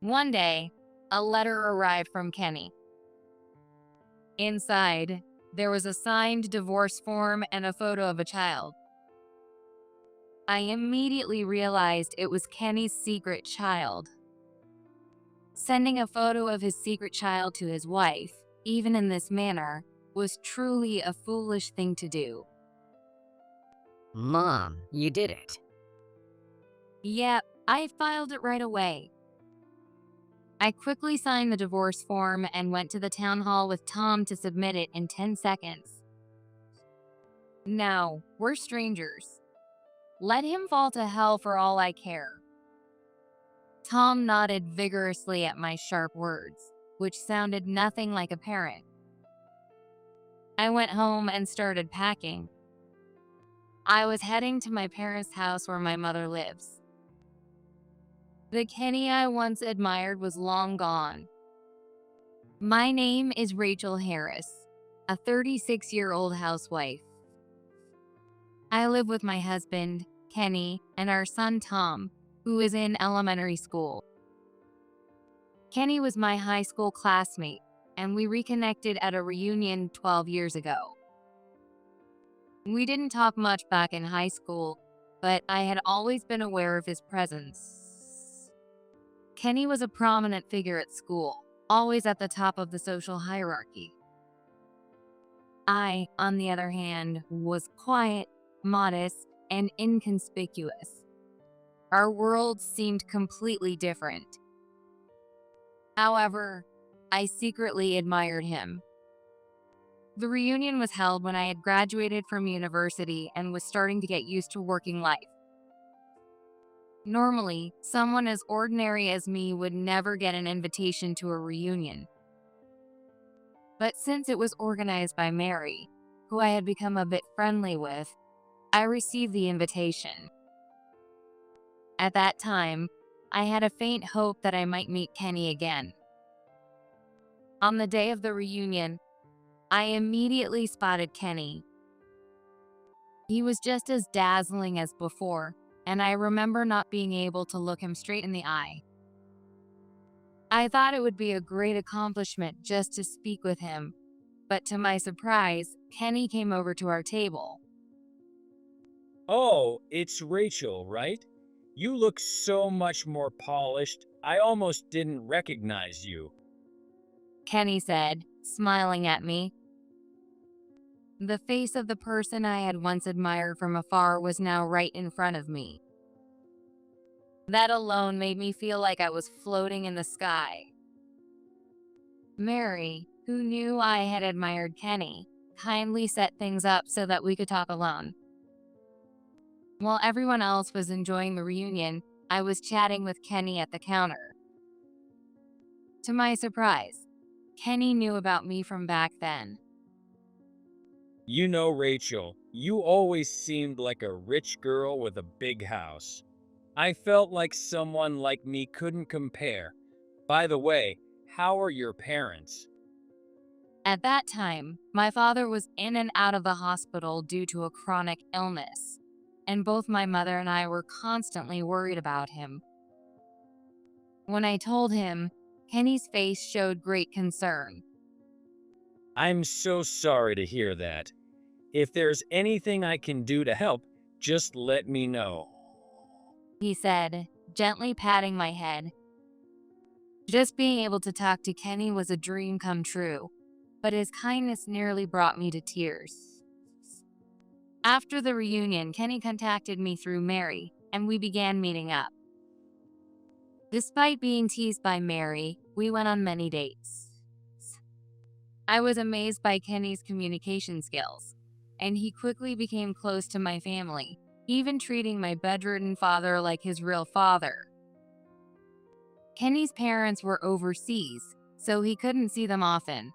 One day, a letter arrived from Kenny. Inside, there was a signed divorce form and a photo of a child. I immediately realized it was Kenny's secret child. Sending a photo of his secret child to his wife, even in this manner, was truly a foolish thing to do. Mom, you did it. Yep, I filed it right away. I quickly signed the divorce form and went to the town hall with Tom to submit it in 10 seconds. Now, we're strangers. Let him fall to hell for all I care. Tom nodded vigorously at my sharp words, which sounded nothing like a parent. I went home and started packing. I was heading to my parents' house where my mother lives. The Kenny I once admired was long gone. My name is Rachel Harris, a 36-year-old housewife. I live with my husband, Kenny, and our son Tom, who is in elementary school. Kenny was my high school classmate, and we reconnected at a reunion 12 years ago. We didn't talk much back in high school, but I had always been aware of his presence. Kenny was a prominent figure at school, always at the top of the social hierarchy. I, on the other hand, was quiet, modest, and inconspicuous. Our worlds seemed completely different. However, I secretly admired him. The reunion was held when I had graduated from university and was starting to get used to working life. Normally, someone as ordinary as me would never get an invitation to a reunion. But since it was organized by Mary, who I had become a bit friendly with, I received the invitation. At that time, I had a faint hope that I might meet Kenny again. On the day of the reunion, I immediately spotted Kenny. He was just as dazzling as before, and I remember not being able to look him straight in the eye. I thought it would be a great accomplishment just to speak with him, but to my surprise, Kenny came over to our table. Oh, it's Rachel, right? You look so much more polished. I almost didn't recognize you. Kenny said, smiling at me. The face of the person I had once admired from afar was now right in front of me. That alone made me feel like I was floating in the sky. Mary, who knew I had admired Kenny, kindly set things up so that we could talk alone. While everyone else was enjoying the reunion, I was chatting with Kenny at the counter. To my surprise, Kenny knew about me from back then. You know, Rachel, you always seemed like a rich girl with a big house. I felt like someone like me couldn't compare. By the way, how are your parents? At that time, my father was in and out of the hospital due to a chronic illness, and both my mother and I were constantly worried about him. When I told him, Kenny's face showed great concern. I'm so sorry to hear that. If there's anything I can do to help, just let me know. He said, gently patting my head. Just being able to talk to Kenny was a dream come true, but his kindness nearly brought me to tears. After the reunion, Kenny contacted me through Mary, and we began meeting up. Despite being teased by Mary, we went on many dates. I was amazed by Kenny's communication skills, and he quickly became close to my family, even treating my bedridden father like his real father. Kenny's parents were overseas, so he couldn't see them often.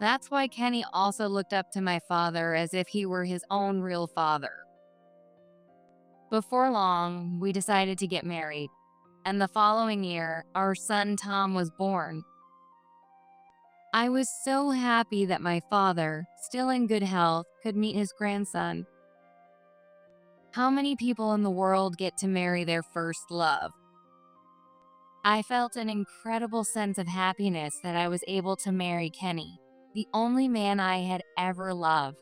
That's why Kenny also looked up to my father as if he were his own real father. Before long, we decided to get married, and the following year, our son Tom was born. I was so happy that my father, still in good health, could meet his grandson. How many people in the world get to marry their first love? I felt an incredible sense of happiness that I was able to marry Kenny, the only man I had ever loved.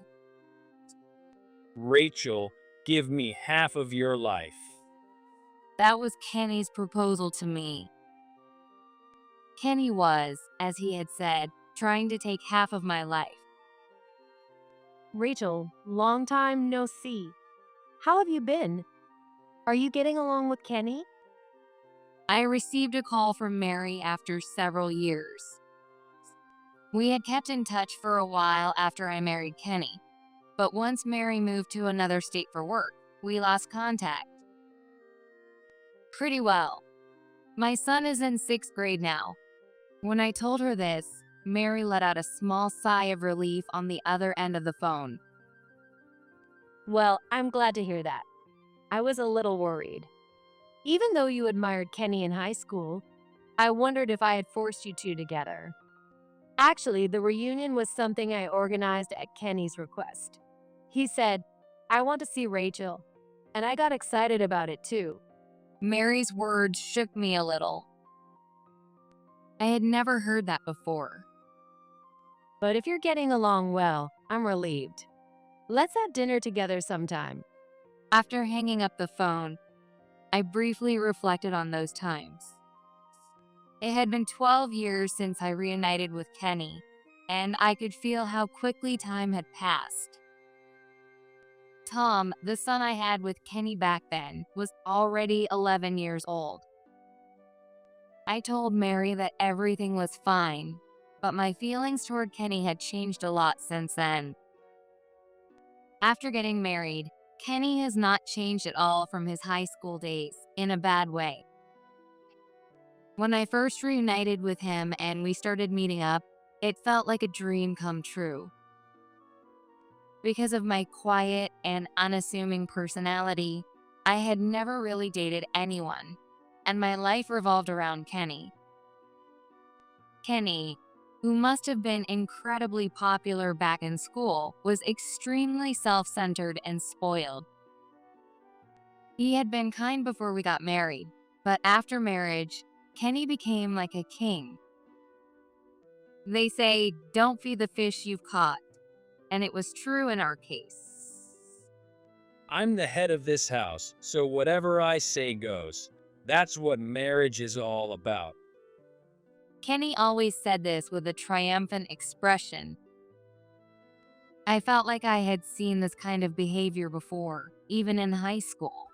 Rachel, give me half of your life. That was Kenny's proposal to me. Kenny was, as he had said, trying to take half of my life. Rachel, long time no see. How have you been? Are you getting along with Kenny? I received a call from Mary after several years. We had kept in touch for a while after I married Kenny, but once Mary moved to another state for work, we lost contact. Pretty well. My son is in 6th grade now. When I told her this, Mary let out a small sigh of relief on the other end of the phone. Well, I'm glad to hear that. I was a little worried. Even though you admired Kenny in high school, I wondered if I had forced you two together. Actually, the reunion was something I organized at Kenny's request. He said, "I want to see Rachel," and I got excited about it too. Mary's words shook me a little. I had never heard that before. But if you're getting along well, I'm relieved. Let's have dinner together sometime. After hanging up the phone, I briefly reflected on those times. It had been 12 years since I reunited with Kenny, and I could feel how quickly time had passed. Tom, the son I had with Kenny back then, was already 11 years old. I told Mary that everything was fine, but my feelings toward Kenny had changed a lot since then. After getting married, Kenny has not changed at all from his high school days, in a bad way. When I first reunited with him and we started meeting up, it felt like a dream come true. Because of my quiet and unassuming personality, I had never really dated anyone, and my life revolved around Kenny. Kenny, who must have been incredibly popular back in school, was extremely self-centered and spoiled. He had been kind before we got married, but after marriage, Kenny became like a king. They say, don't feed the fish you've caught, and it was true in our case. I'm the head of this house, so whatever I say goes. That's what marriage is all about. Kenny always said this with a triumphant expression. I felt like I had seen this kind of behavior before, even in high school.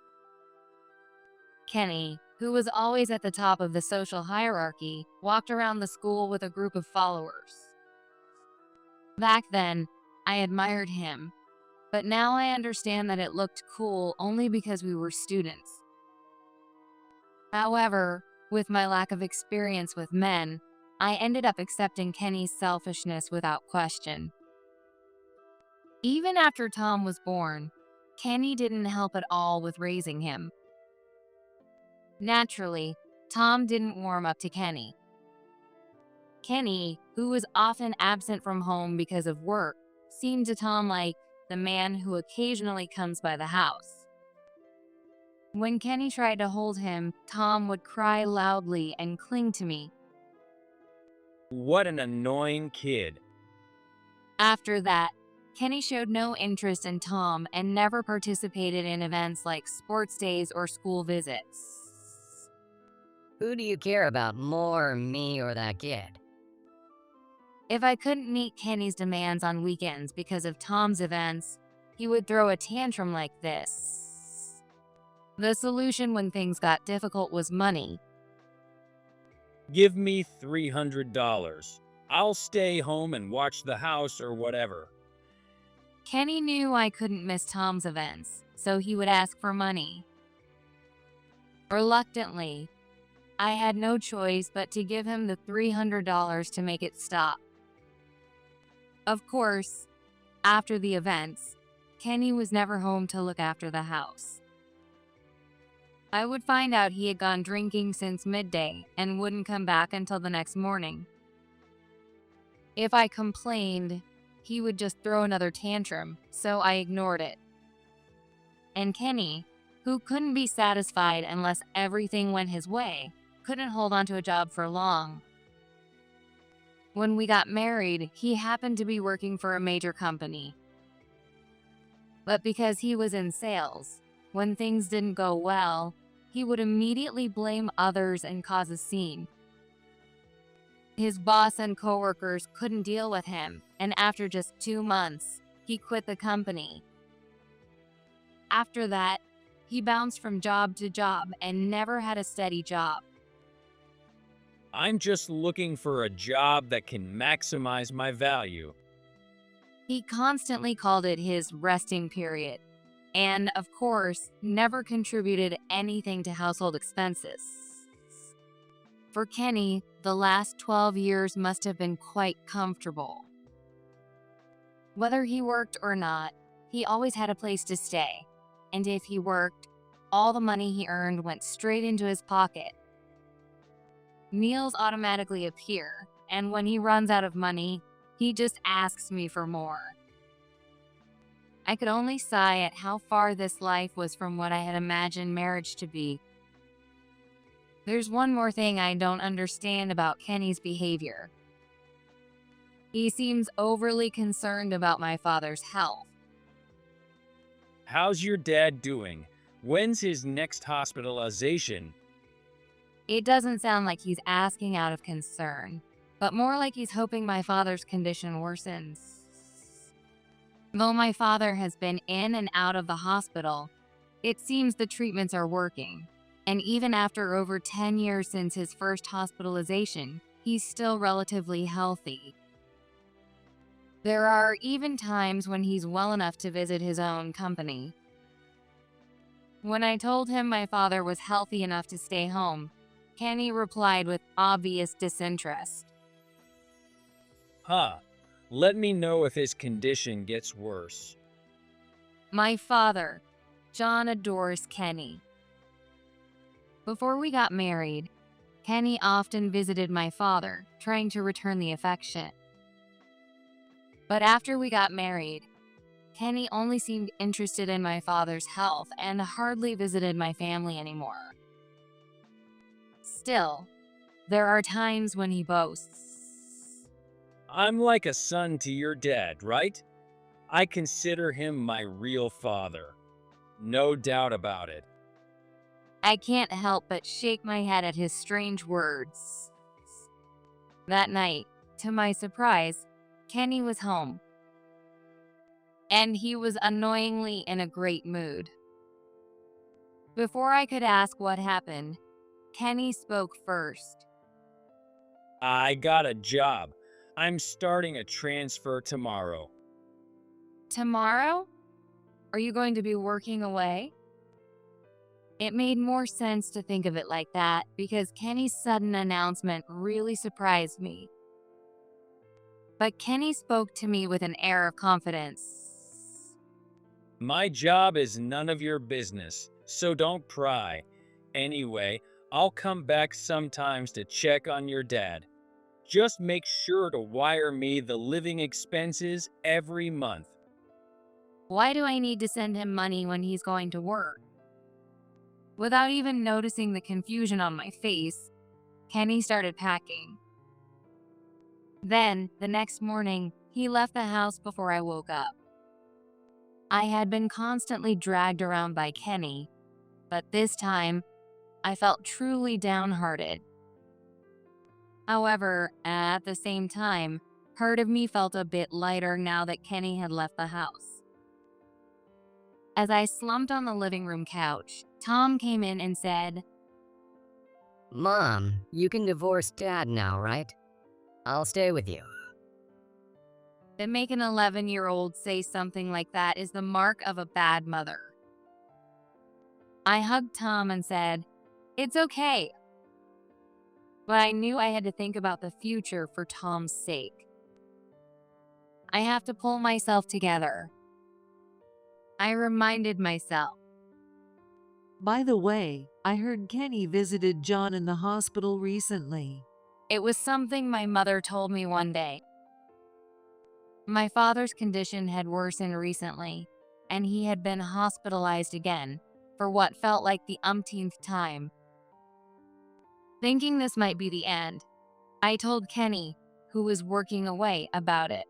Kenny, who was always at the top of the social hierarchy, walked around the school with a group of followers. Back then, I admired him, but now I understand that it looked cool only because we were students. However, with my lack of experience with men, I ended up accepting Kenny's selfishness without question. Even after Tom was born, Kenny didn't help at all with raising him. Naturally, Tom didn't warm up to Kenny. Kenny, who was often absent from home because of work, seemed to Tom like the man who occasionally comes by the house. When Kenny tried to hold him, Tom would cry loudly and cling to me. What an annoying kid. After that, Kenny showed no interest in Tom and never participated in events like sports days or school visits. Who do you care about more, me or that kid? If I couldn't meet Kenny's demands on weekends because of Tom's events, he would throw a tantrum like this. The solution when things got difficult was money. Give me $300. I'll stay home and watch the house or whatever. Kenny knew I couldn't miss Tom's events, so he would ask for money. Reluctantly, I had no choice but to give him the $300 to make it stop. Of course, after the events, Kenny was never home to look after the house. I would find out he had gone drinking since midday and wouldn't come back until the next morning. If I complained, he would just throw another tantrum, so I ignored it. And Kenny, who couldn't be satisfied unless everything went his way, couldn't hold on to a job for long. When we got married, he happened to be working for a major company. But because he was in sales, when things didn't go well, he would immediately blame others and cause a scene. His boss and coworkers couldn't deal with him, and after just 2 months, he quit the company. After that, he bounced from job to job and never had a steady job. I'm just looking for a job that can maximize my value. He constantly called it his resting period, and of course, never contributed anything to household expenses. For Kenny, the last 12 years must have been quite comfortable. Whether he worked or not, he always had a place to stay, and if he worked, all the money he earned went straight into his pocket. Meals automatically appear, and when he runs out of money, he just asks me for more. I could only sigh at how far this life was from what I had imagined marriage to be. There's one more thing I don't understand about Kenny's behavior. He seems overly concerned about my father's health. How's your dad doing? When's his next hospitalization? It doesn't sound like he's asking out of concern, but more like he's hoping my father's condition worsens. Though my father has been in and out of the hospital, it seems the treatments are working. And even after over 10 years since his first hospitalization, he's still relatively healthy. There are even times when he's well enough to visit his own company. When I told him my father was healthy enough to stay home, Kenny replied with obvious disinterest. Huh. Let me know if his condition gets worse. My father, John, adores Kenny. Before we got married, Kenny often visited my father, trying to return the affection. But after we got married, Kenny only seemed interested in my father's health and hardly visited my family anymore. Still, there are times when he boasts. I'm like a son to your dad, right? I consider him my real father. No doubt about it. I can't help but shake my head at his strange words. That night, to my surprise, Kenny was home. And he was annoyingly in a great mood. Before I could ask what happened, Kenny spoke first. I got a job. I'm starting a transfer tomorrow. Tomorrow? Are you going to be working away? It made more sense to think of it like that because Kenny's sudden announcement really surprised me. But Kenny spoke to me with an air of confidence. My job is none of your business, so don't pry. Anyway, I'll come back sometimes to check on your dad. Just make sure to wire me the living expenses every month. Why do I need to send him money when he's going to work? Without even noticing the confusion on my face, Kenny started packing. Then, the next morning, he left the house before I woke up. I had been constantly dragged around by Kenny, but this time, I felt truly downhearted. However, at the same time, part of me felt a bit lighter now that Kenny had left the house. As I slumped on the living room couch, Tom came in and said, Mom, you can divorce Dad now, right? I'll stay with you. "To make an 11-year-old say something like that is the mark of a bad mother." I hugged Tom and said, "It's okay." But I knew I had to think about the future for Tom's sake. I have to pull myself together. I reminded myself. By the way, I heard Kenny visited John in the hospital recently. It was something my mother told me one day. My father's condition had worsened recently, and he had been hospitalized again for what felt like the umpteenth time. Thinking this might be the end, I told Kenny, who was working away, about it.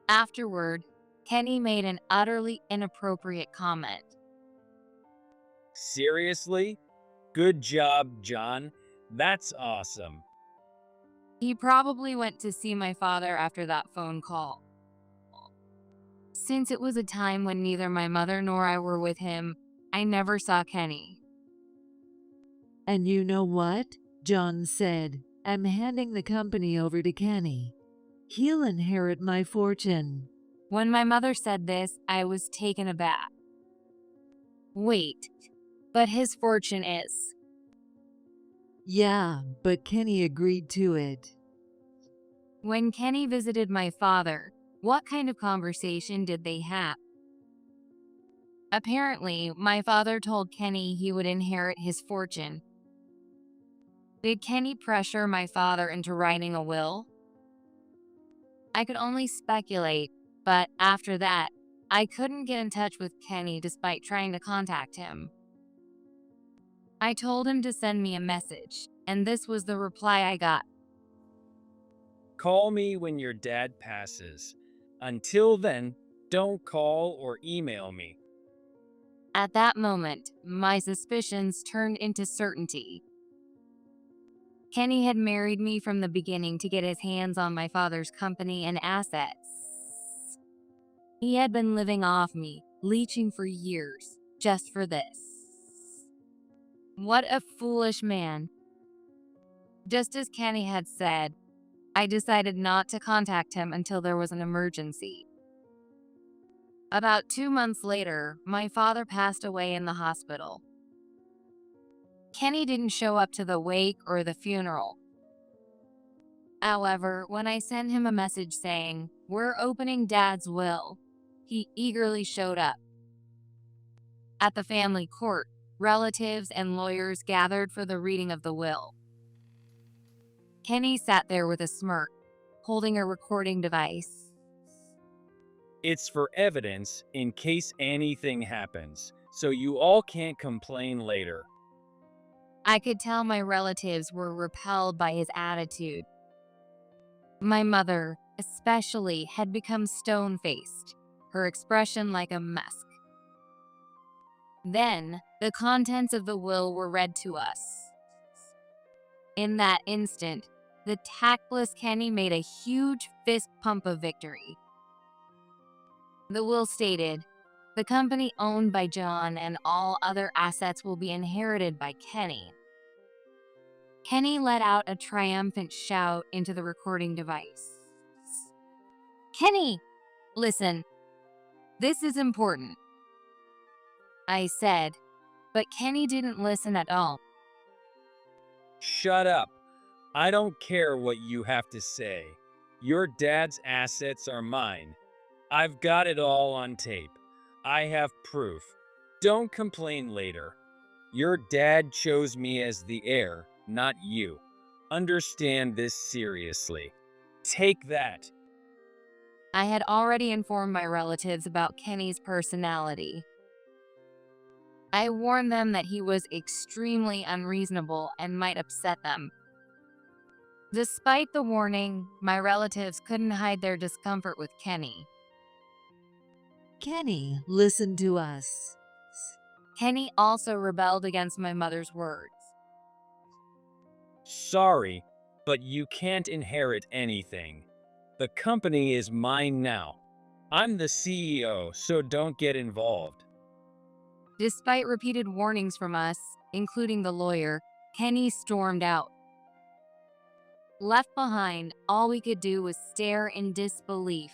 Afterward, Kenny made an utterly inappropriate comment. Seriously? Good job, John. That's awesome. He probably went to see my father after that phone call. Since it was a time when neither my mother nor I were with him, I never saw Kenny. And you know what? John said, I'm handing the company over to Kenny. He'll inherit my fortune. When my mother said this, I was taken aback. Wait, but his fortune is. Yeah, but Kenny agreed to it. When Kenny visited my father, what kind of conversation did they have? Apparently, my father told Kenny he would inherit his fortune. Did Kenny pressure my father into writing a will? I could only speculate, but after that, I couldn't get in touch with Kenny despite trying to contact him. I told him to send me a message, and this was the reply I got. Call me when your dad passes. Until then, don't call or email me. At that moment, my suspicions turned into certainty. Kenny had married me from the beginning to get his hands on my father's company and assets. He had been living off me, leeching for years, just for this. What a foolish man. Just as Kenny had said, I decided not to contact him until there was an emergency. About 2 months later, my father passed away in the hospital. Kenny didn't show up to the wake or the funeral. However, when I sent him a message saying, "We're opening Dad's will," he eagerly showed up. At the family court, relatives and lawyers gathered for the reading of the will. Kenny sat there with a smirk, holding a recording device. It's for evidence in case anything happens, so you all can't complain later. I could tell my relatives were repelled by his attitude. My mother, especially, had become stone-faced, her expression like a mask. Then, the contents of the will were read to us. In that instant, the tactless Kenny made a huge fist pump of victory. The will stated, the company owned by John and all other assets will be inherited by Kenny. Kenny let out a triumphant shout into the recording device. Kenny, listen, this is important, I said, but Kenny didn't listen at all. Shut up. I don't care what you have to say. Your dad's assets are mine. I've got it all on tape. I have proof. Don't complain later. Your dad chose me as the heir, not you. Understand this seriously. Take that. I had already informed my relatives about Kenny's personality. I warned them that he was extremely unreasonable and might upset them. Despite the warning, my relatives couldn't hide their discomfort with Kenny. Kenny, listen to us. Kenny also rebelled against my mother's words. Sorry, but you can't inherit anything. The company is mine now. I'm the CEO, so don't get involved. Despite repeated warnings from us, including the lawyer, Kenny stormed out. Left behind, all we could do was stare in disbelief.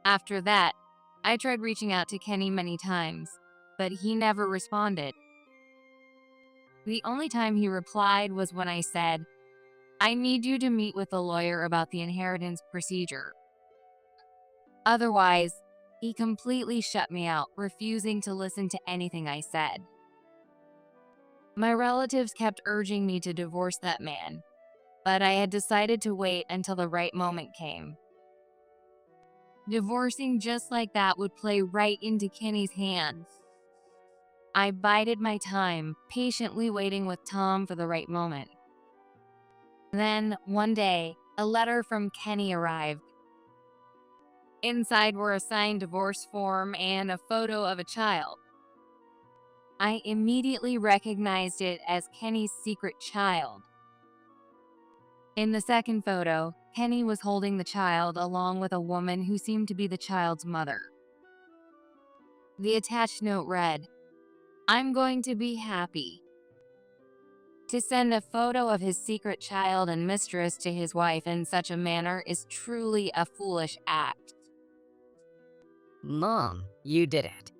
After that, I tried reaching out to Kenny many times, but he never responded. The only time he replied was when I said, I need you to meet with a lawyer about the inheritance procedure. Otherwise, he completely shut me out, refusing to listen to anything I said. My relatives kept urging me to divorce that man, but I had decided to wait until the right moment came. Divorcing just like that would play right into Kenny's hands. I bided my time, patiently waiting with Tom for the right moment. Then, one day, a letter from Kenny arrived. Inside were a signed divorce form and a photo of a child. I immediately recognized it as Kenny's secret child. In the second photo, Kenny was holding the child along with a woman who seemed to be the child's mother. The attached note read, "I'm going to be happy." To send a photo of his secret child and mistress to his wife in such a manner is truly a foolish act. Mom, you did it.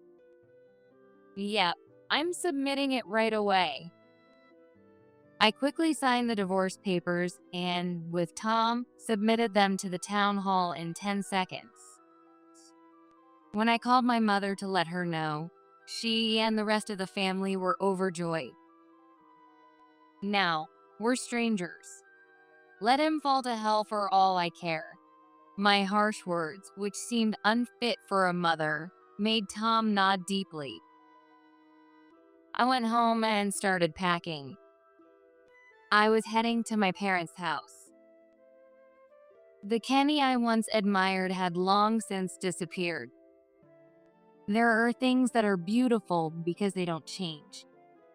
Yep, I'm submitting it right away. I quickly signed the divorce papers and, with Tom, submitted them to the town hall in 10 seconds. When I called my mother to let her know, she and the rest of the family were overjoyed. Now, we're strangers. Let him fall to hell for all I care. My harsh words, which seemed unfit for a mother, made Tom nod deeply. I went home and started packing. I was heading to my parents' house. The Kenny I once admired had long since disappeared. There are things that are beautiful because they don't change,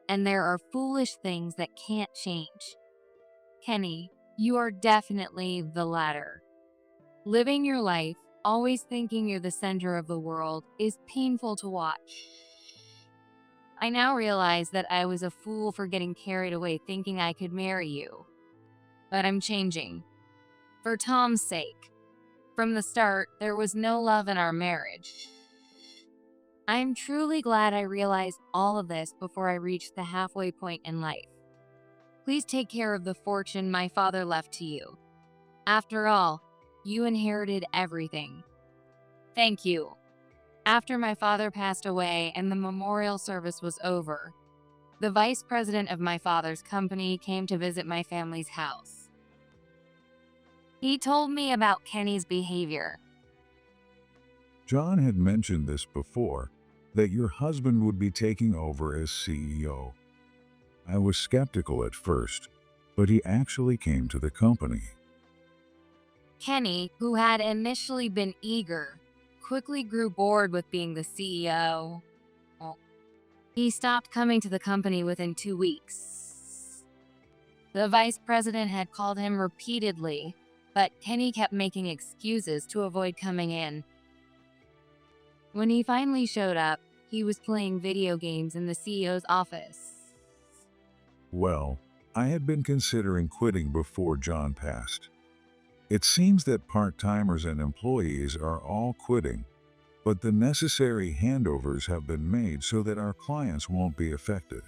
and there are foolish things that can't change. Kenny, you are definitely the latter. Living your life, always thinking you're the center of the world, is painful to watch. I now realize that I was a fool for getting carried away thinking I could marry you. But I'm changing. For Tom's sake. From the start, there was no love in our marriage. I'm truly glad I realized all of this before I reached the halfway point in life. Please take care of the fortune my father left to you. After all, you inherited everything. Thank you. After my father passed away and the memorial service was over, the vice president of my father's company came to visit my family's house. He told me about Kenny's behavior. John had mentioned this before, that your husband would be taking over as CEO. I was skeptical at first, but he actually came to the company. Kenny, who had initially been eager, quickly grew bored with being the CEO. He stopped coming to the company within 2 weeks. The vice president had called him repeatedly, but Kenny kept making excuses to avoid coming in. When he finally showed up, he was playing video games in the CEO's office. Well, I had been considering quitting before John passed. It seems that part-timers and employees are all quitting, but the necessary handovers have been made so that our clients won't be affected.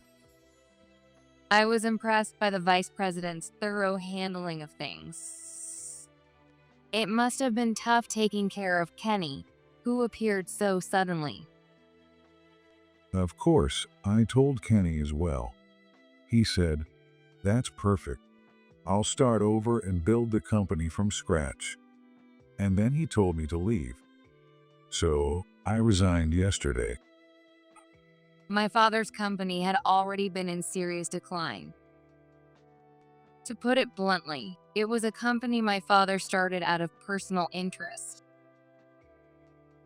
I was impressed by the vice president's thorough handling of things. It must have been tough taking care of Kenny, who appeared so suddenly. Of course, I told Kenny as well. He said, "That's perfect. I'll start over and build the company from scratch." And then he told me to leave. So, I resigned yesterday. My father's company had already been in serious decline. To put it bluntly, it was a company my father started out of personal interest.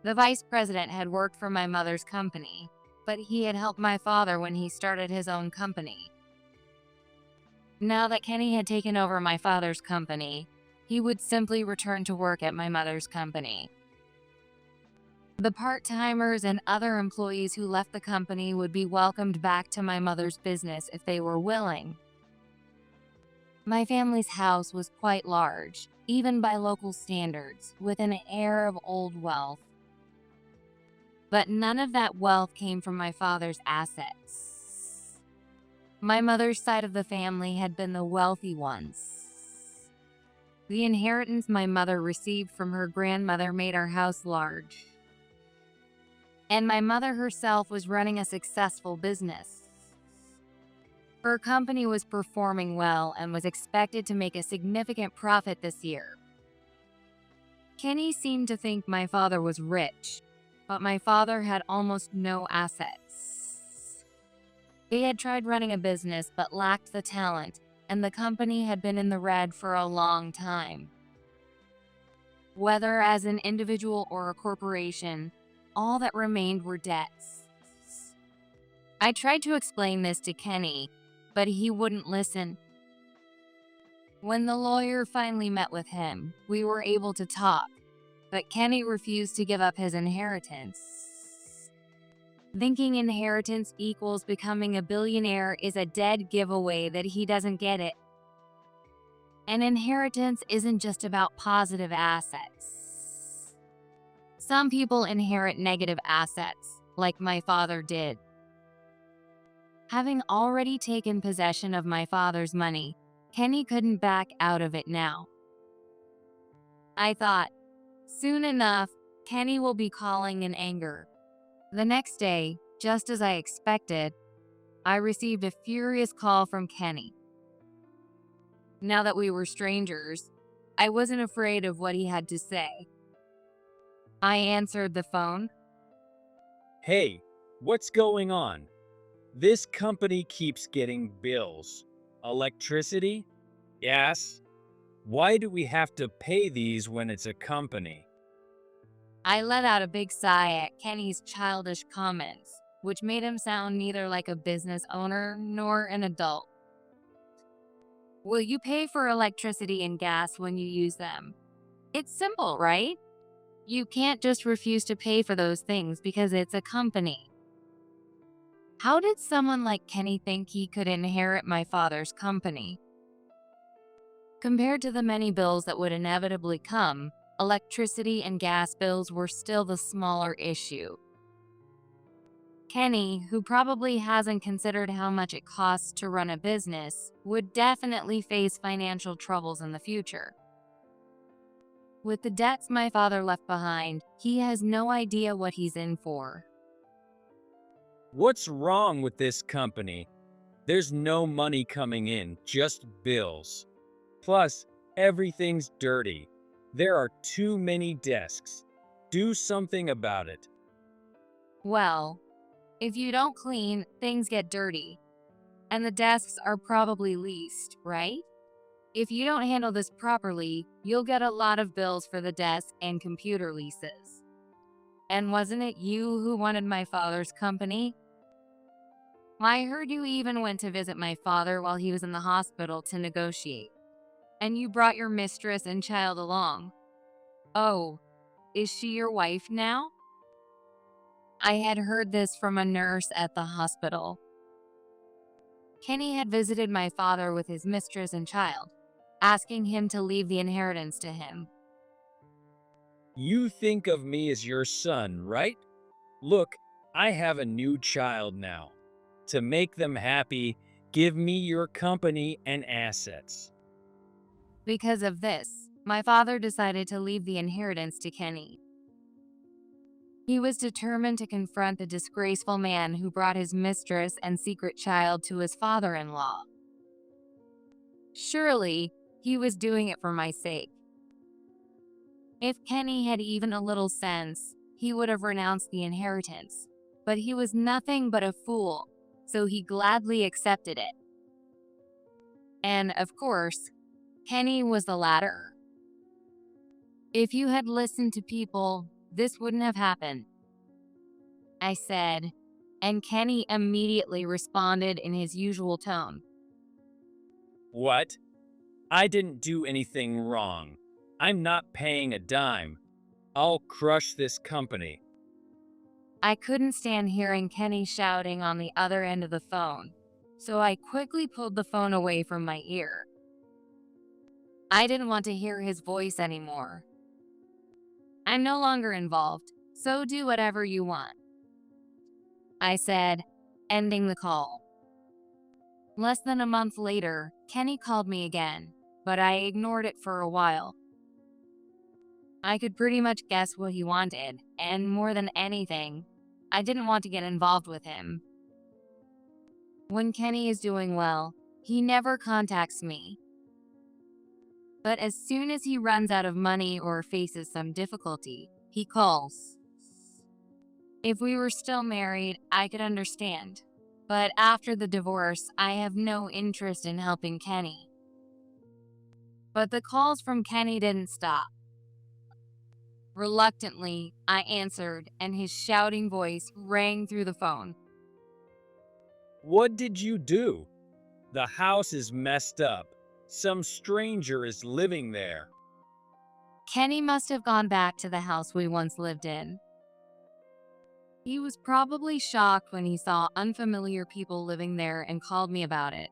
The vice president had worked for my mother's company, but he had helped my father when he started his own company. Now that Kenny had taken over my father's company, he would simply return to work at my mother's company. The part-timers and other employees who left the company would be welcomed back to my mother's business if they were willing. My family's house was quite large, even by local standards, with an air of old wealth. But none of that wealth came from my father's assets. My mother's side of the family had been the wealthy ones. The inheritance my mother received from her grandmother made our house large. And my mother herself was running a successful business. Her company was performing well and was expected to make a significant profit this year. Kenny seemed to think my father was rich, but my father had almost no assets. They had tried running a business but lacked the talent, and the company had been in the red for a long time. Whether as an individual or a corporation, all that remained were debts. I tried to explain this to Kenny, but he wouldn't listen. When the lawyer finally met with him, we were able to talk, but Kenny refused to give up his inheritance. Thinking inheritance equals becoming a billionaire is a dead giveaway that he doesn't get it. An inheritance isn't just about positive assets. Some people inherit negative assets, like my father did. Having already taken possession of my father's money, Kenny couldn't back out of it now. I thought, soon enough, Kenny will be calling in anger. The next day, just as I expected, I received a furious call from Kenny. Now that we were strangers, I wasn't afraid of what he had to say. I answered the phone. Hey, what's going on? This company keeps getting bills. Electricity? Gas? Why do we have to pay these when it's a company? I let out a big sigh at Kenny's childish comments, which made him sound neither like a business owner nor an adult. Will you pay for electricity and gas when you use them? It's simple, right? You can't just refuse to pay for those things because it's a company. How did someone like Kenny think he could inherit my father's company? Compared to the many bills that would inevitably come, electricity and gas bills were still the smaller issue. Kenny, who probably hasn't considered how much it costs to run a business, would definitely face financial troubles in the future. With the debts my father left behind, he has no idea what he's in for. What's wrong with this company? There's no money coming in, just bills. Plus, everything's dirty. There are too many desks. Do something about it. Well, if you don't clean, things get dirty. And the desks are probably leased, right? If you don't handle this properly, you'll get a lot of bills for the desk and computer leases. And wasn't it you who wanted my father's company? I heard you even went to visit my father while he was in the hospital to negotiate. And you brought your mistress and child along. Oh, is she your wife now? I had heard this from a nurse at the hospital. Kenny had visited my father with his mistress and child, asking him to leave the inheritance to him. You think of me as your son, right? Look, I have a new child now. To make them happy, give me your company and assets. Because of this, my father decided to leave the inheritance to Kenny. He was determined to confront the disgraceful man who brought his mistress and secret child to his father-in-law. Surely, he was doing it for my sake. If Kenny had even a little sense, he would have renounced the inheritance, but he was nothing but a fool, so he gladly accepted it. And, of course, Kenny was the latter. If you had listened to people, this wouldn't have happened, I said, and Kenny immediately responded in his usual tone. What? I didn't do anything wrong. I'm not paying a dime. I'll crush this company. I couldn't stand hearing Kenny shouting on the other end of the phone, so I quickly pulled the phone away from my ear. I didn't want to hear his voice anymore. I'm no longer involved, so do whatever you want, I said, ending the call. Less than a month later, Kenny called me again, but I ignored it for a while. I could pretty much guess what he wanted, and more than anything, I didn't want to get involved with him. When Kenny is doing well, he never contacts me. But as soon as he runs out of money or faces some difficulty, he calls. If we were still married, I could understand. But after the divorce, I have no interest in helping Kenny. But the calls from Kenny didn't stop. Reluctantly, I answered, and his shouting voice rang through the phone. What did you do? The house is messed up. Some stranger is living there. Kenny must have gone back to the house we once lived in. He was probably shocked when he saw unfamiliar people living there and called me about it.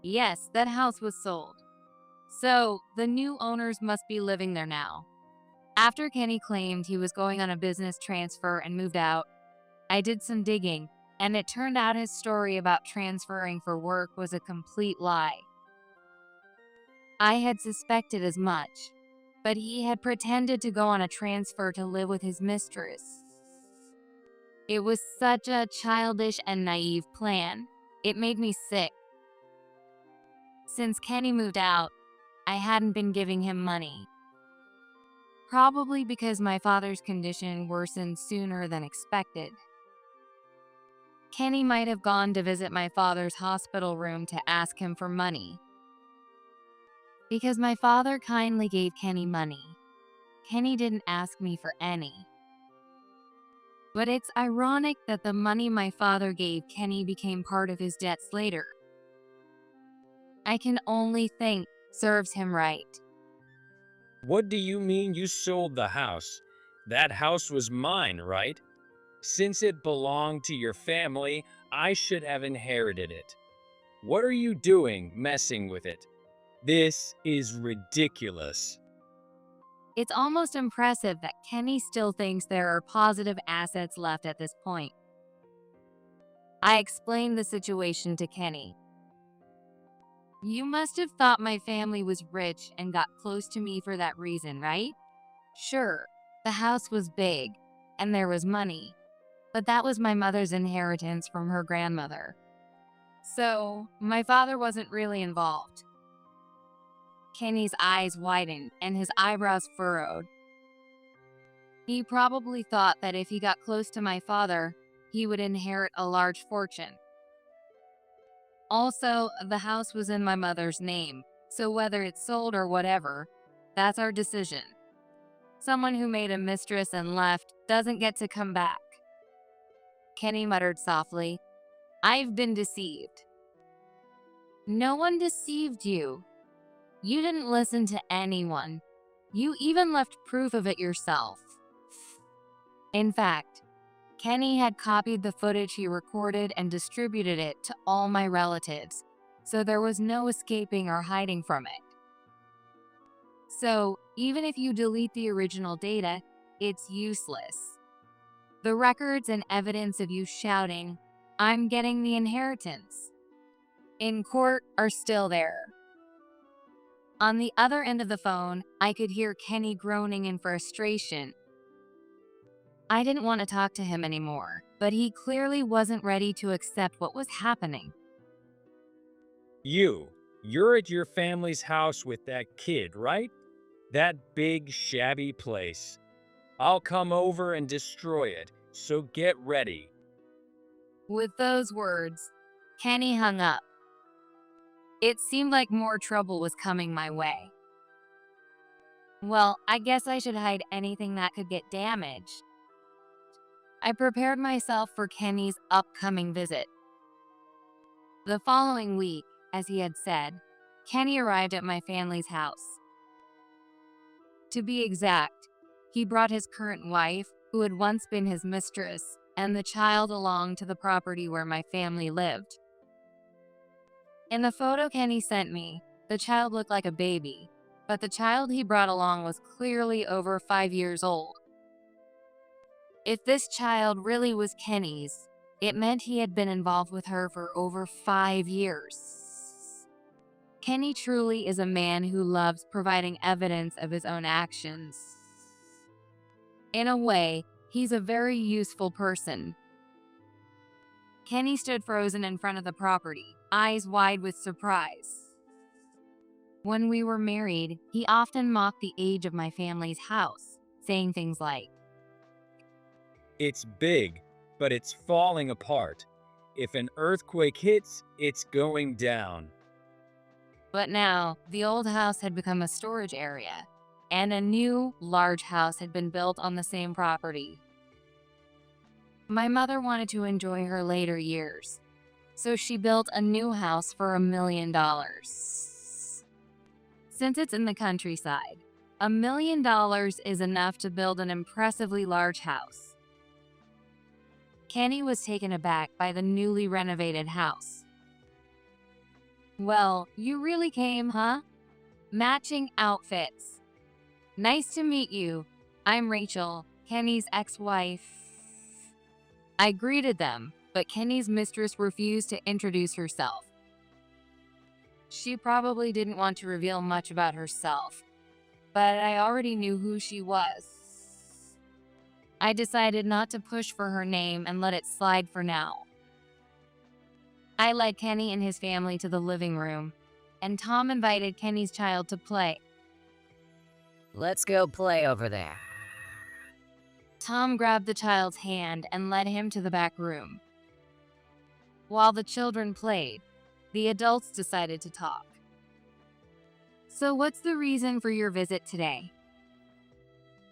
Yes, that house was sold. So, the new owners must be living there now. After Kenny claimed he was going on a business transfer and moved out, I did some digging, and it turned out his story about transferring for work was a complete lie. I had suspected as much, but he had pretended to go on a transfer to live with his mistress. It was such a childish and naive plan. It made me sick. Since Kenny moved out, I hadn't been giving him money. Probably because my father's condition worsened sooner than expected. Kenny might have gone to visit my father's hospital room to ask him for money. Because my father kindly gave Kenny money, Kenny didn't ask me for any. But it's ironic that the money my father gave Kenny became part of his debts later. I can only think serves him right. What do you mean you sold the house? That house was mine, right? Since it belonged to your family, I should have inherited it. What are you doing messing with it? This is ridiculous. It's almost impressive that Kenny still thinks there are positive assets left at this point. I explained the situation to Kenny. You must have thought my family was rich and got close to me for that reason, right? Sure, the house was big, and there was money, but that was my mother's inheritance from her grandmother. So, my father wasn't really involved. Kenny's eyes widened and his eyebrows furrowed. He probably thought that if he got close to my father, he would inherit a large fortune. Also, the house was in my mother's name, so whether it's sold or whatever, that's our decision. Someone who made a mistress and left doesn't get to come back. Kenny muttered softly, I've been deceived. No one deceived you. You didn't listen to anyone. You even left proof of it yourself. In fact, Kenny had copied the footage he recorded and distributed it to all my relatives, so there was no escaping or hiding from it. So, even if you delete the original data, it's useless. The records and evidence of you shouting, I'm getting the inheritance, in court are still there. On the other end of the phone, I could hear Kenny groaning in frustration. I didn't want to talk to him anymore, but he clearly wasn't ready to accept what was happening. You're at your family's house with that kid, right? That big, shabby place. I'll come over and destroy it, so get ready. With those words, Kenny hung up. It seemed like more trouble was coming my way. Well, I guess I should hide anything that could get damaged. I prepared myself for Kenny's upcoming visit. The following week, as he had said, Kenny arrived at my family's house. To be exact, he brought his current wife, who had once been his mistress, and the child along to the property where my family lived. In the photo Kenny sent me, the child looked like a baby, but the child he brought along was clearly over 5 years old. If this child really was Kenny's, it meant he had been involved with her for over 5 years. Kenny truly is a man who loves providing evidence of his own actions. In a way, he's a very useful person. Kenny stood frozen in front of the property, eyes wide with surprise. When we were married, he often mocked the age of my family's house, saying things like, It's big, but it's falling apart. If an earthquake hits, it's going down. But now, the old house had become a storage area, and a new, large house had been built on the same property. My mother wanted to enjoy her later years, so she built a new house for $1 million. Since it's in the countryside, $1 million is enough to build an impressively large house. Kenny was taken aback by the newly renovated house. Well, you really came, huh? Matching outfits. Nice to meet you. I'm Rachel, Kenny's ex-wife. I greeted them, but Kenny's mistress refused to introduce herself. She probably didn't want to reveal much about herself, but I already knew who she was. I decided not to push for her name and let it slide for now. I led Kenny and his family to the living room, and Tom invited Kenny's child to play. Let's go play over there. Tom grabbed the child's hand and led him to the back room. While the children played, the adults decided to talk. So what's the reason for your visit today?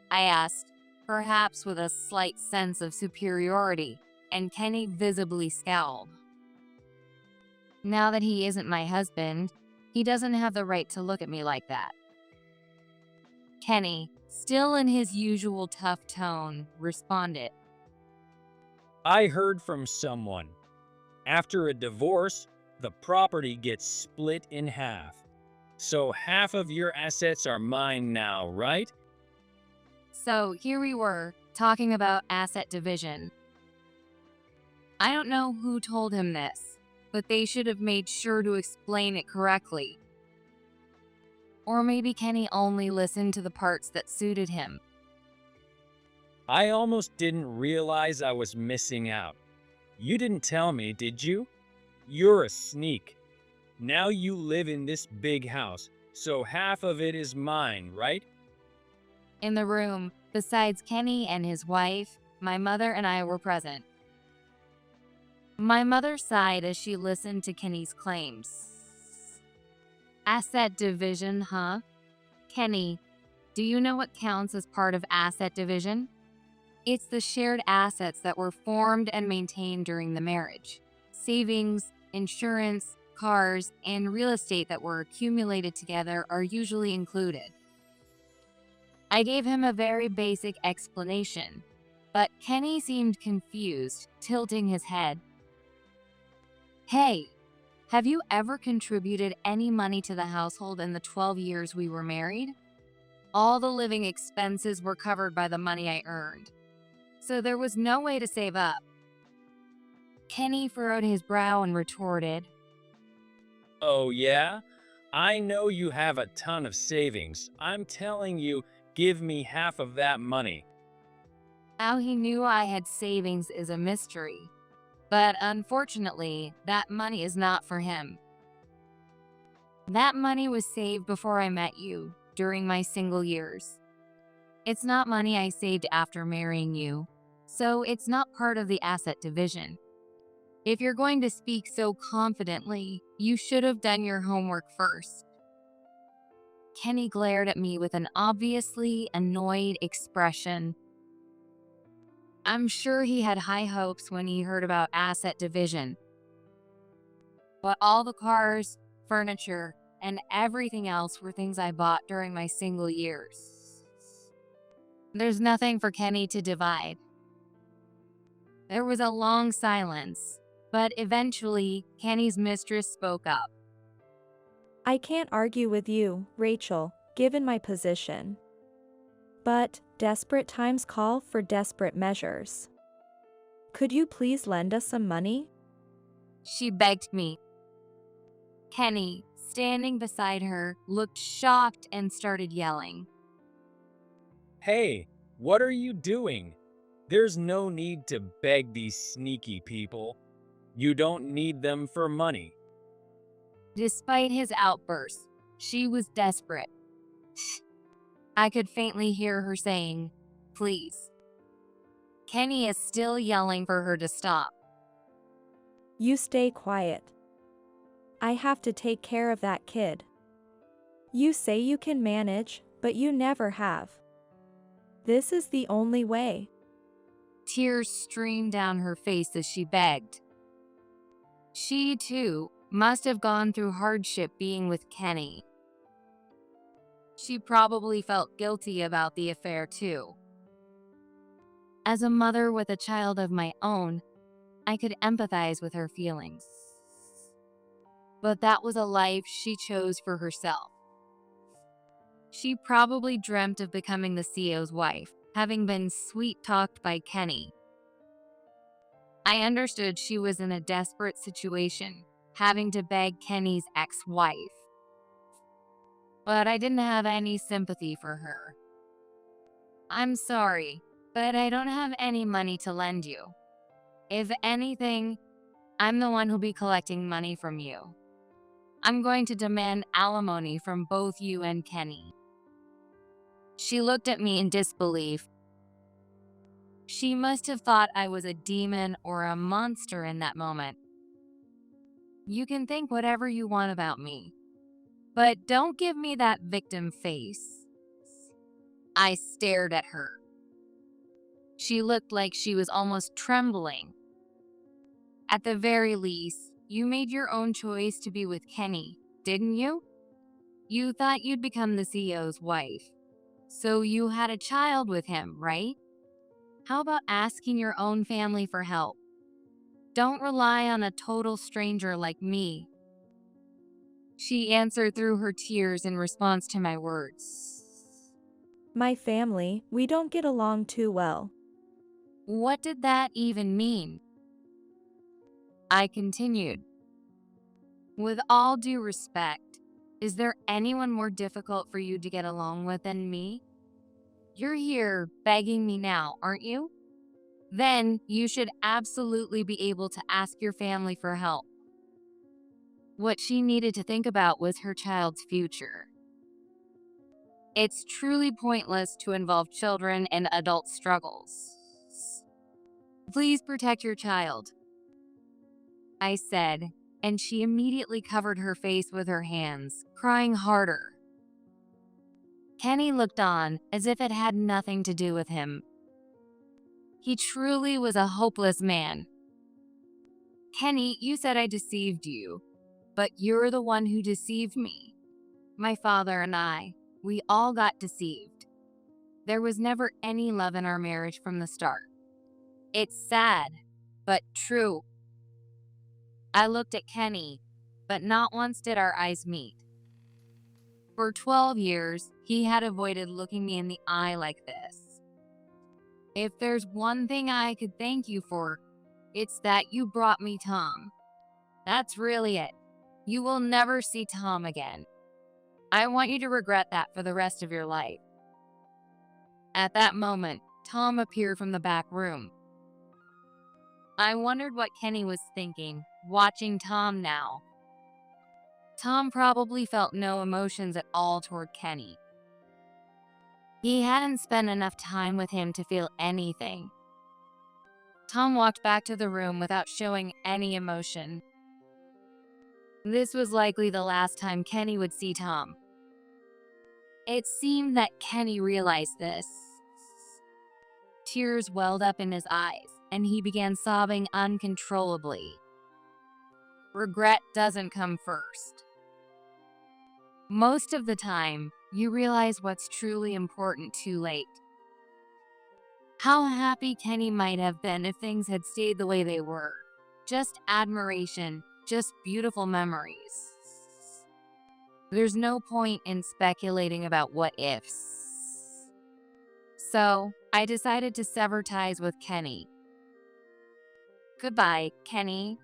I asked, perhaps with a slight sense of superiority, and Kenny visibly scowled. Now that he isn't my husband, he doesn't have the right to look at me like that. Kenny, still in his usual tough tone, responded. I heard from someone. After a divorce, the property gets split in half. So half of your assets are mine now, right? So here we were, talking about asset division. I don't know who told him this, but they should have made sure to explain it correctly. Or maybe Kenny only listened to the parts that suited him. I almost didn't realize I was missing out. You didn't tell me, did you? You're a sneak. Now you live in this big house, so half of it is mine, right? In the room, besides Kenny and his wife, my mother and I were present. My mother sighed as she listened to Kenny's claims. Asset division, huh? Kenny, do you know what counts as part of asset division? It's the shared assets that were formed and maintained during the marriage. Savings, insurance, cars, and real estate that were accumulated together are usually included. I gave him a very basic explanation, but Kenny seemed confused, tilting his head. Hey, have you ever contributed any money to the household in the 12 years we were married? All the living expenses were covered by the money I earned, so there was no way to save up. Kenny furrowed his brow and retorted, Oh yeah? I know you have a ton of savings. I'm telling you, give me half of that money. how he knew I had savings is a mystery, but unfortunately, that money is not for him. That money was saved before I met you, during my single years. It's not money I saved after marrying you, so it's not part of the asset division. If you're going to speak so confidently, you should have done your homework first. Kenny glared at me with an obviously annoyed expression. I'm sure he had high hopes when he heard about asset division. But all the cars, furniture, and everything else were things I bought during my single years. There's nothing for Kenny to divide. There was a long silence, but eventually, Kenny's mistress spoke up. I can't argue with you, Rachel, given my position. But desperate times call for desperate measures. Could you please lend us some money? She begged me. Kenny, standing beside her, looked shocked and started yelling. Hey, what are you doing? There's no need to beg these sneaky people. You don't need them for money. Despite his outburst, she was desperate. I could faintly hear her saying, please. Kenny is still yelling for her to stop. You stay quiet. I have to take care of that kid. You say you can manage, but you never have. This is the only way. Tears streamed down her face as she begged. She, too, must have gone through hardship being with Kenny. She probably felt guilty about the affair, too. As a mother with a child of my own, I could empathize with her feelings. But that was a life she chose for herself. She probably dreamt of becoming the CEO's wife, having been sweet-talked by Kenny. I understood she was in a desperate situation, having to beg Kenny's ex-wife. But I didn't have any sympathy for her. I'm sorry, but I don't have any money to lend you. If anything, I'm the one who'll be collecting money from you. I'm going to demand alimony from both you and Kenny. She looked at me in disbelief. She must have thought I was a demon or a monster in that moment. You can think whatever you want about me, but don't give me that victim face. I stared at her. She looked like she was almost trembling. At the very least, you made your own choice to be with Kenny, didn't you? You thought you'd become the CEO's wife. So you had a child with him, right? How about asking your own family for help? Don't rely on a total stranger like me. She answered through her tears in response to my words. My family, we don't get along too well. What did that even mean? I continued. With all due respect, is there anyone more difficult for you to get along with than me? You're here begging me now, aren't you? Then you should absolutely be able to ask your family for help. What she needed to think about was her child's future. It's truly pointless to involve children in adult struggles. Please protect your child, I said, and she immediately covered her face with her hands, crying harder. Kenny looked on as if it had nothing to do with him. He truly was a hopeless man. Kenny, you said I deceived you, but you're the one who deceived me. My father and I, we all got deceived. There was never any love in our marriage from the start. It's sad, but true. I looked at Kenny, but not once did our eyes meet. For 12 years, he had avoided looking me in the eye like this. If there's one thing I could thank you for, it's that you brought me Tom. That's really it. You will never see Tom again. I want you to regret that for the rest of your life. At that moment, Tom appeared from the back room. I wondered what Kenny was thinking, watching Tom now. Tom probably felt no emotions at all toward Kenny. He hadn't spent enough time with him to feel anything. Tom walked back to the room without showing any emotion. This was likely the last time Kenny would see Tom. It seemed that Kenny realized this. Tears welled up in his eyes, and he began sobbing uncontrollably. Regret doesn't come first. Most of the time, you realize what's truly important too late. How happy Kenny might have been if things had stayed the way they were. Just admiration, just beautiful memories. There's no point in speculating about what ifs. So, I decided to sever ties with Kenny. Goodbye, Kenny.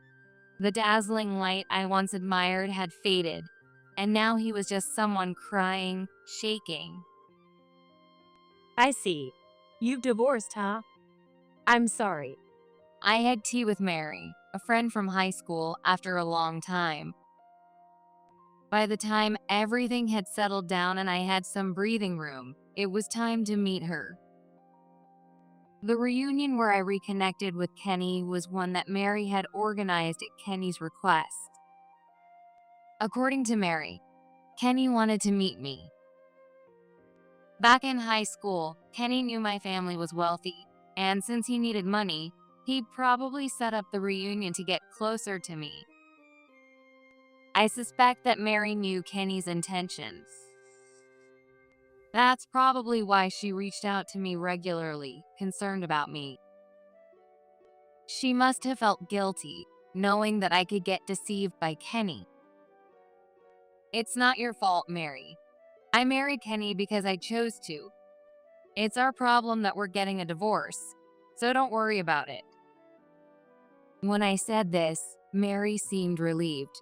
The dazzling light I once admired had faded, and now he was just someone crying, shaking. I see. You've divorced, huh? I'm sorry. I had tea with Mary, a friend from high school, after a long time. By the time everything had settled down and I had some breathing room, it was time to meet her. The reunion where I reconnected with Kenny was one that Mary had organized at Kenny's request. According to Mary, Kenny wanted to meet me. Back in high school, Kenny knew my family was wealthy, and since he needed money, he probably set up the reunion to get closer to me. I suspect that Mary knew Kenny's intentions. That's probably why she reached out to me regularly, concerned about me. She must have felt guilty, knowing that I could get deceived by Kenny. It's not your fault, Mary. I married Kenny because I chose to. It's our problem that we're getting a divorce, so don't worry about it. When I said this, Mary seemed relieved.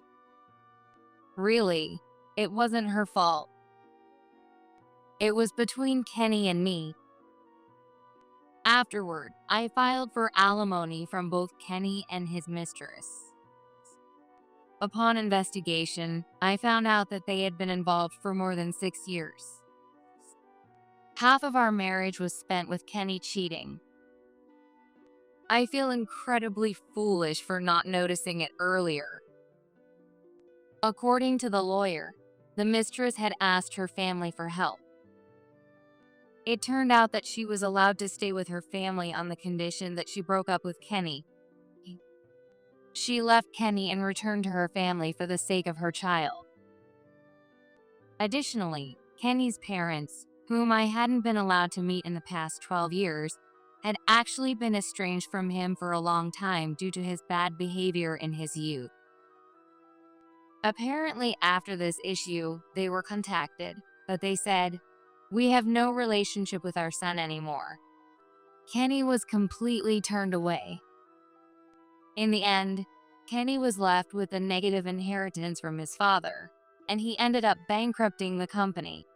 Really, it wasn't her fault. It was between Kenny and me. Afterward, I filed for alimony from both Kenny and his mistress. Upon investigation, I found out that they had been involved for more than 6 years. Half of our marriage was spent with Kenny cheating. I feel incredibly foolish for not noticing it earlier. According to the lawyer, the mistress had asked her family for help. It turned out that she was allowed to stay with her family on the condition that she broke up with Kenny. She left Kenny and returned to her family for the sake of her child. Additionally, Kenny's parents, whom I hadn't been allowed to meet in the past 12 years, had actually been estranged from him for a long time due to his bad behavior in his youth. Apparently, after this issue, they were contacted, but they said, "We have no relationship with our son anymore." Kenny was completely turned away. In the end, Kenny was left with a negative inheritance from his father, and he ended up bankrupting the company.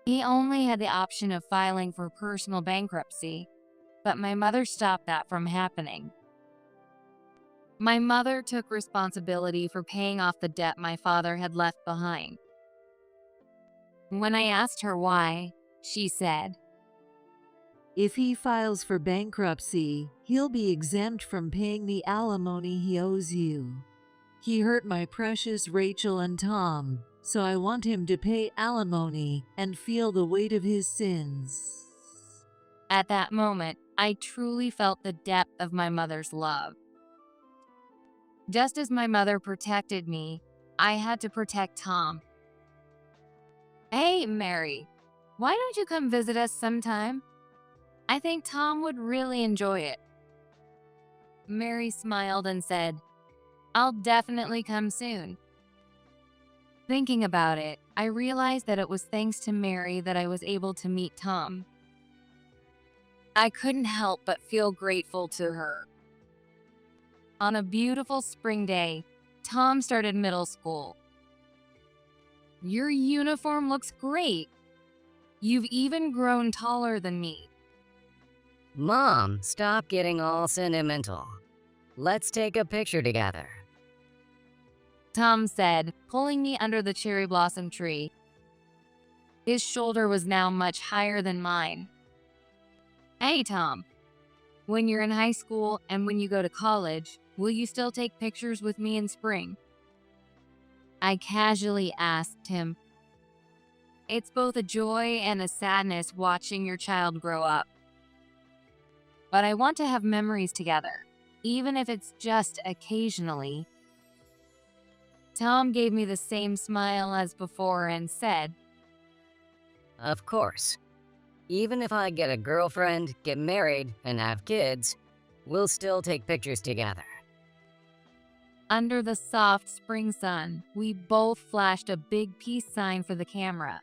He only had the option of filing for personal bankruptcy, but my mother stopped that from happening. My mother took responsibility for paying off the debt my father had left behind. When I asked her why, she said, If he files for bankruptcy, he'll be exempt from paying the alimony he owes you. He hurt my precious Rachel and Tom, so I want him to pay alimony and feel the weight of his sins. At that moment, I truly felt the depth of my mother's love. Just as my mother protected me, I had to protect Tom. "Hey, Mary, why don't you come visit us sometime? I think Tom would really enjoy it." Mary smiled and said, "I'll definitely come soon." Thinking about it, I realized that it was thanks to Mary that I was able to meet Tom. I couldn't help but feel grateful to her. On a beautiful spring day, Tom started middle school. "Your uniform looks great. You've even grown taller than me." Mom, stop getting all sentimental. Let's take a picture together. Tom said, pulling me under the cherry blossom tree. His shoulder was now much higher than mine. "Hey, Tom, when you're in high school and when you go to college, will you still take pictures with me in spring?" I casually asked him. It's both a joy and a sadness watching your child grow up. But I want to have memories together, even if it's just occasionally. Tom gave me the same smile as before and said, Of course. Even if I get a girlfriend, get married, and have kids, we'll still take pictures together. Under the soft spring sun, we both flashed a big peace sign for the camera.